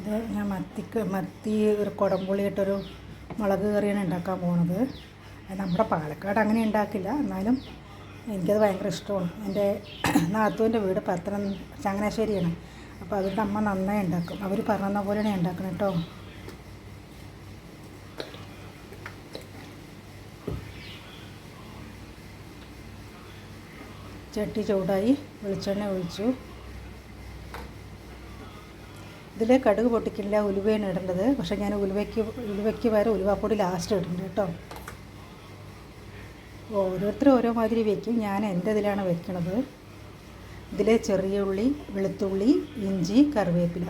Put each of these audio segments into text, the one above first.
ഇത് ഞാൻ മത്തി ഒരു കുടംപുളിയിട്ടൊരു മുളക് കറിയാണ് ഉണ്ടാക്കാൻ പോകുന്നത്. നമ്മുടെ പാലക്കാട് അങ്ങനെ ഉണ്ടാക്കില്ല, എന്നാലും എനിക്കത് ഭയങ്കര ഇഷ്ടമാണ്. എൻ്റെ നാത്തൂൻ്റെ വീട് ചങ്ങനാശ്ശേരിയാണ്. അപ്പോൾ അവരുടെ അമ്മ നന്നായി ഉണ്ടാക്കും. അവർ പറഞ്ഞ പോലെയാണ് ഉണ്ടാക്കണം കേട്ടോ. ചട്ടി ചൂടായി വെളിച്ചെണ്ണ ഒഴിച്ചു. ഇതിൽ കടുക് പൊട്ടിക്കില്ല, ഉലുവയാണ് ഇടേണ്ടത്. പക്ഷേ ഞാൻ ഉലുവയ്ക്ക് പകരം ഉലുവാപ്പൊടി ലാസ്റ്റ് ഇടുന്നുണ്ട് കേട്ടോ. ഓരോരുത്തരും ഓരോ മാതിരി വയ്ക്കും, ഞാൻ എൻ്റെ ഇതിലാണ് വെക്കണത്. ഇതിൽ ചെറിയ ഉള്ളി, വെളുത്തുള്ളി, ഇഞ്ചി, കറിവേപ്പില.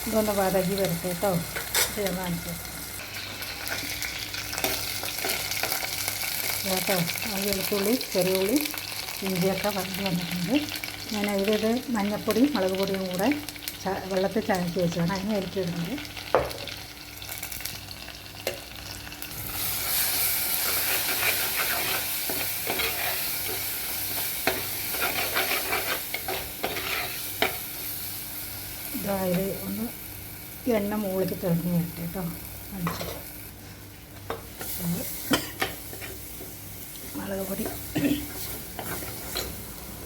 ഇതൊന്ന് വതക്കി വരട്ടെ കേട്ടോ. ഇത് ഞാൻ കാണിച്ചു കേട്ടോ. ആ വെളുത്തുള്ളി, ചെറിയ ഉള്ളി, ഇഞ്ചിയൊക്കെ വരട്ടി വന്നിട്ടുണ്ട്. ഞാൻ അതിലിത് മഞ്ഞൾപ്പൊടിയും മുളക് പൊടിയും കൂടെ വെള്ളത്തിൽ ചായച്ച് വെച്ചാണ് അതിന് ഇടുന്നത്. ഇതായത് ഒന്ന് എണ്ണ മുകളിലേക്ക് തെളിഞ്ഞ് വരട്ടെ കേട്ടോ. കാണിച്ചിട്ട് മുളക് പൊടി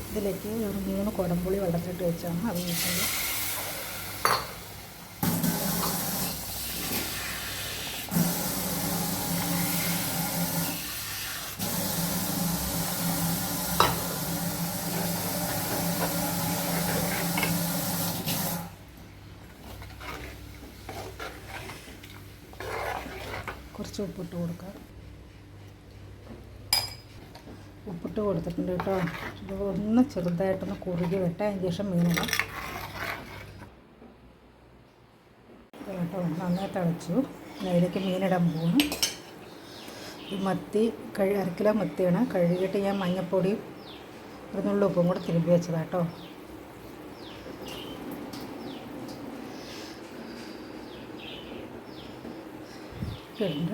ഇതിലേക്ക് ഒരു 3 കുടംപുളി വെള്ളത്തിലിട്ട് വെച്ചാണ് അത് വെച്ചത്. കുറച്ച് ഉപ്പിട്ട് കൊടുക്കുക. ഉപ്പിട്ട് കൊടുത്തിട്ടുണ്ട് കേട്ടോ. ഇത് ഒന്ന് ചെറുതായിട്ടൊന്ന് കുറുകി വെട്ടാൻ, അതിന് ശേഷം മീനിടാം കേട്ടോ. നന്നായി തിളച്ചു. അതിലേക്ക് മീനിടാൻ പോകുന്നു. ഈ മത്തി 1 കിലോ മത്തിയാണ്. കഴുകിയിട്ട് ഞാൻ മഞ്ഞൾപ്പൊടിയും ഒരു നുള്ളി ഉപ്പും കൂടെ തിരുമ്പി വെച്ചതാട്ടോ. ഉണ്ട്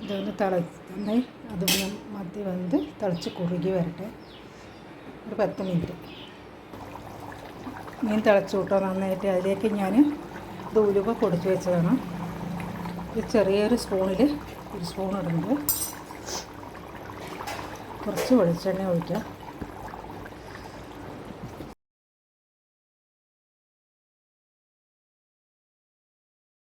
ഇതൊന്ന് തിളച്ച് അതൊന്ന് മത്തി വന്ന് തിളച്ച് കുറുകി വരട്ടെ. ഒരു 10 മിനിറ്റ് മീൻ തിളച്ച് കൂട്ടോ നന്നായിട്ട്. അതിലേക്ക് ഞാൻ ഇത് ഉലുവ പൊടിച്ച് വെച്ചതാണ്. ഇത് ചെറിയൊരു സ്പൂണിൽ 1 സ്പൂൺ ഇടുന്നുണ്ട്. കുറച്ച് വെളിച്ചെണ്ണ ഒഴിക്കാം.